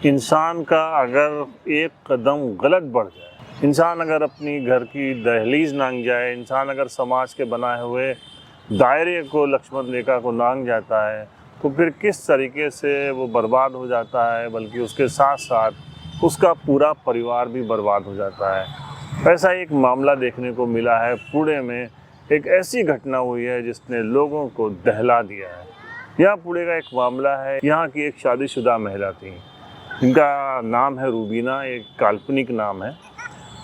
इंसान का अगर एक कदम गलत बढ़ जाए, इंसान अगर अपनी घर की दहलीज नांग जाए, इंसान अगर समाज के बनाए हुए दायरे को, लक्ष्मण रेखा को नांग जाता है, तो फिर किस तरीके से वो बर्बाद हो जाता है, बल्कि उसके साथ साथ उसका पूरा परिवार भी बर्बाद हो जाता है। ऐसा एक मामला देखने को मिला है पुणे में। एक ऐसी घटना हुई है जिसने लोगों को दहला दिया है। यहाँ पुणे का एक मामला है। यहाँ की एक शादीशुदा महिला थी, इनका नाम है रूबीना, एक काल्पनिक नाम है।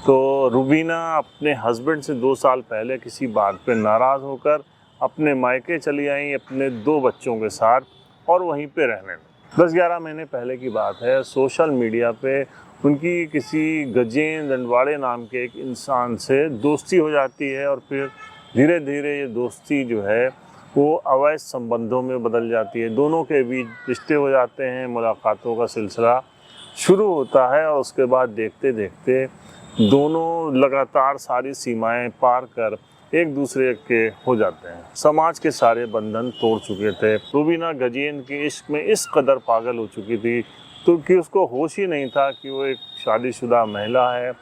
तो रूबीना अपने हस्बैंड से 2 साल पहले किसी बात पे नाराज़ होकर अपने मायके चली आई अपने 2 बच्चों के साथ, और वहीं पे रहने लगी। 10-11 महीने पहले की बात है। सोशल मीडिया पे उनकी किसी गजेंद्र रनवाड़े नाम के एक इंसान से दोस्ती हो जाती है, और फिर धीरे धीरे ये दोस्ती जो है वो अवैध संबंधों में बदल जाती है। दोनों के बीच रिश्ते हो जाते हैं, मुलाकातों का सिलसिला शुरू होता है, और उसके बाद देखते देखते दोनों लगातार सारी सीमाएं पार कर एक दूसरे के हो जाते हैं। समाज के सारे बंधन तोड़ चुके थे। रूबीना गजेंद्र के इश्क में इस कदर पागल हो चुकी थी तो कि उसको होश ही नहीं था कि वो एक शादीशुदा महिला है।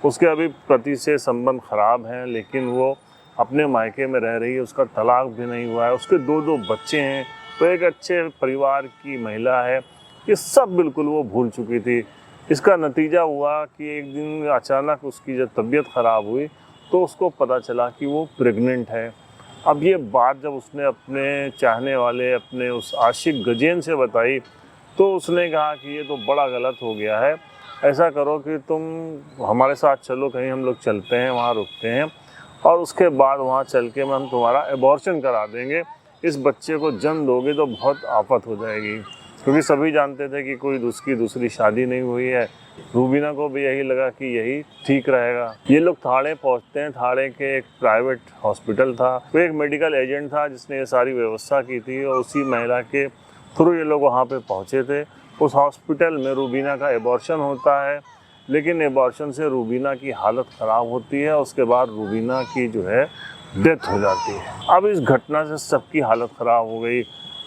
उसके अभी पति से संबंध खराब हैं, लेकिन वो अपने मायके में रह रही है, उसका तलाक भी नहीं हुआ है, उसके 2 बच्चे हैं, तो एक अच्छे परिवार की महिला है। ये सब बिल्कुल वो भूल चुकी थी। इसका नतीजा हुआ कि एक दिन अचानक उसकी जब तबीयत ख़राब हुई तो उसको पता चला कि वो प्रेग्नेंट है। अब ये बात जब उसने अपने चाहने वाले, अपने उस आशिक गजेंद्र से बताई, तो उसने कहा कि ये तो बड़ा गलत हो गया है। ऐसा करो कि तुम हमारे साथ चलो, कहीं हम लोग चलते हैं, वहाँ रुकते हैं, और उसके बाद वहाँ चल के हम तुम्हारा एबॉर्शन करा देंगे। इस बच्चे को जन्म दोगे तो बहुत आफत हो जाएगी। क्योंकि सभी जानते थे कि कोई उसकी दूसरी शादी नहीं हुई है। रूबीना को भी यही लगा कि यही ठीक रहेगा। ये लोग थाने पहुंचते हैं। थाने के एक प्राइवेट हॉस्पिटल था, वो एक मेडिकल एजेंट था जिसने ये सारी व्यवस्था की थी, और उसी महिला के थ्रू ये लोग वहाँ पे पहुँचे थे। उस हॉस्पिटल में रूबीना का एबॉर्शन होता है, लेकिन एबॉर्शन से रूबीना की हालत ख़राब होती है। उसके बाद रूबीना की जो है डेथ हो जाती है। अब इस घटना से सबकी हालत ख़राब हो गई।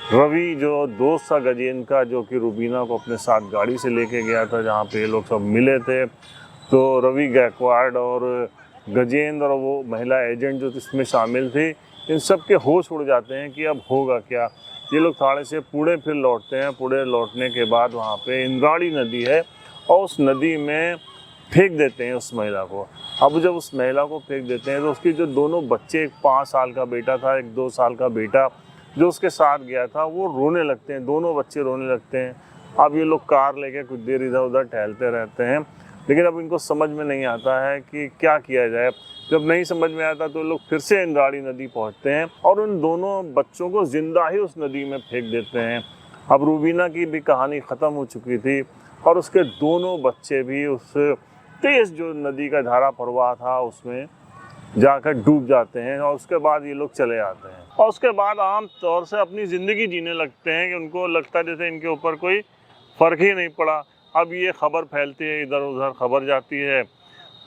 रवि जो दोस्त था गजेंद्र का, जो कि रूबीना को अपने साथ गाड़ी से लेके गया था जहाँ पे ये लोग सब मिले थे, तो रवि गायकवाड़ और गजेंद्र और वो महिला एजेंट जो इसमें शामिल थी, इन सब के होश उड़ जाते हैं कि अब होगा क्या। ये लोग थाने से पुणे फिर लौटते हैं। पुणे लौटने के बाद वहाँ पे इंद्राणी नदी है, और उस नदी में फेंक देते हैं उस महिला को। अब जब उस महिला को फेंक देते हैं तो उसकी जो 2 बच्चे, एक 5 साल का बेटा था, एक 2 साल का बेटा जो उसके साथ गया था, वो रोने लगते हैं। दोनों बच्चे रोने लगते हैं। अब ये लोग कार लेके कुछ देर इधर उधर टहलते रहते हैं, लेकिन अब इनको समझ में नहीं आता है कि क्या किया जाए। जब नहीं समझ में आता तो लोग फिर से इंद्राणी नदी पहुंचते हैं, और उन दोनों बच्चों को जिंदा ही उस नदी में फेंक देते हैं। अब रूबीना की भी कहानी ख़त्म हो चुकी थी, और उसके दोनों बच्चे भी उस तेज जो नदी का धारा प्रवाह था उसमें जाकर डूब जाते हैं। और उसके बाद ये लोग चले आते हैं, और उसके बाद आम तौर से अपनी ज़िंदगी जीने लगते हैं कि उनको लगता है जैसे इनके ऊपर कोई फ़र्क ही नहीं पड़ा। अब ये खबर फैलती है, इधर उधर खबर जाती है।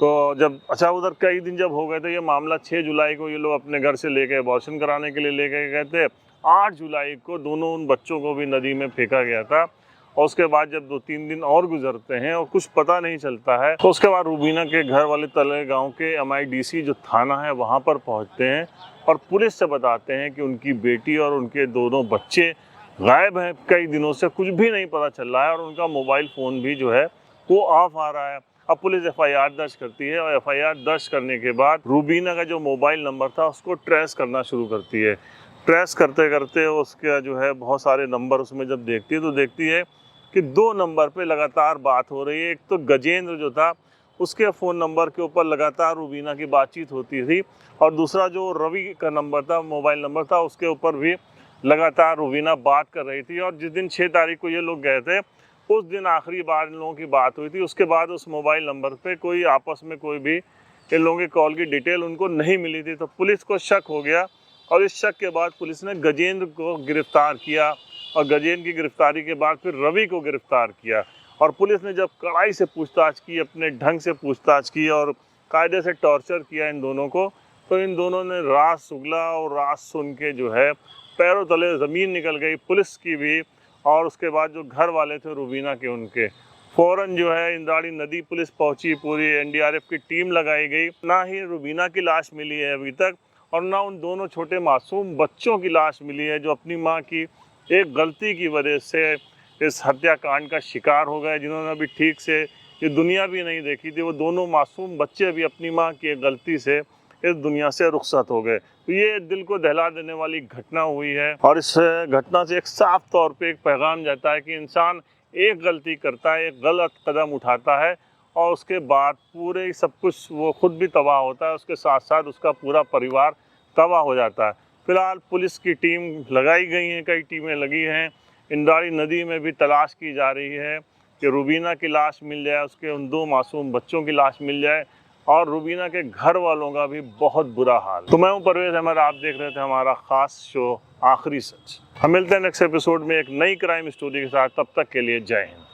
तो जब उधर कई दिन जब हो गए थे, ये मामला 6 जुलाई को ये लोग अपने घर से लेके एबॉर्शन कराने के लिए लेके गए थे। 8 जुलाई को दोनों उन बच्चों को भी नदी में फेंका गया था। और उसके बाद जब 2-3 दिन और गुजरते हैं और कुछ पता नहीं चलता है, तो उसके बाद रूबीना के घर वाले तलेगांव के MIDC जो थाना है वहाँ पर पहुँचते हैं, और पुलिस से बताते हैं कि उनकी बेटी और उनके दोनों बच्चे गायब हैं। कई दिनों से कुछ भी नहीं पता चल रहा है, और उनका मोबाइल फ़ोन भी जो है वो ऑफ आ रहा है। अब पुलिस FIR दर्ज करती है, और FIR दर्ज करने के बाद रूबीना का जो मोबाइल नंबर था उसको ट्रेस करना शुरू करती है। ट्रेस करते करते उसका जो है बहुत सारे नंबर उसमें जब देखती है, तो देखती है कि 2 नंबर पे लगातार बात हो रही है। एक तो गजेंद्र जो था उसके फ़ोन नंबर के ऊपर लगातार रूबीना की बातचीत होती थी, और दूसरा जो रवि का नंबर था, मोबाइल नंबर था, उसके ऊपर भी लगातार रूबीना बात कर रही थी। और जिस दिन 6 तारीख को ये लोग गए थे, उस दिन आखिरी बार इन लोगों की बात हुई थी। उसके बाद उस मोबाइल नंबर पे कोई आपस में कोई भी इन लोगों की कॉल की डिटेल उनको नहीं मिली थी। तो पुलिस को शक हो गया, और इस शक के बाद पुलिस ने गजेंद्र को गिरफ्तार किया, और गजेंद्र की गिरफ्तारी के बाद फिर रवि को गिरफ्तार किया। और पुलिस ने जब कड़ाई से पूछताछ की, अपने ढंग से पूछताछ की, और कायदे से टॉर्चर किया इन दोनों को, तो इन दोनों ने राज उगला, और राज सुन के जो है पैरों तले ज़मीन निकल गई पुलिस की भी। और उसके बाद जो घर वाले थे रूबीना के, उनके फौरन जो है इंद्राणी नदी पुलिस पहुंची, पूरी एनडीआरएफ की टीम लगाई गई। ना ही रुबीना की लाश मिली है अभी तक, और ना उन दोनों छोटे मासूम बच्चों की लाश मिली है जो अपनी मां की एक गलती की वजह से इस हत्याकांड का शिकार हो गए, जिन्होंने अभी ठीक से ये दुनिया भी नहीं देखी थी। वो दोनों मासूम बच्चे भी अपनी मां की एक गलती से इस दुनिया से रुखसत हो गए। तो ये दिल को दहला देने वाली घटना हुई है, और इस घटना से एक साफ तौर पे एक पैगाम जाता है कि इंसान एक गलती करता है, एक गलत कदम उठाता है, और उसके बाद पूरे सब कुछ वो खुद भी तबाह होता है, उसके साथ साथ उसका पूरा परिवार तबाह हो जाता है। फिलहाल पुलिस की टीम लगाई गई हैं, कई टीमें लगी हैं। इंद्राणी नदी में भी तलाश की जा रही है कि रुबीना की लाश मिल जाए, उसके उन 2 मासूम बच्चों की लाश मिल जाए, और रुबीना के घर वालों का भी बहुत बुरा हाल। तो मैं हूं परवेज़ अहमद, आप देख रहे थे हमारा खास शो आखिरी सच। हम मिलते हैं नेक्स्ट एपिसोड में एक नई क्राइम स्टोरी के साथ। तब तक के लिए जय हिंद।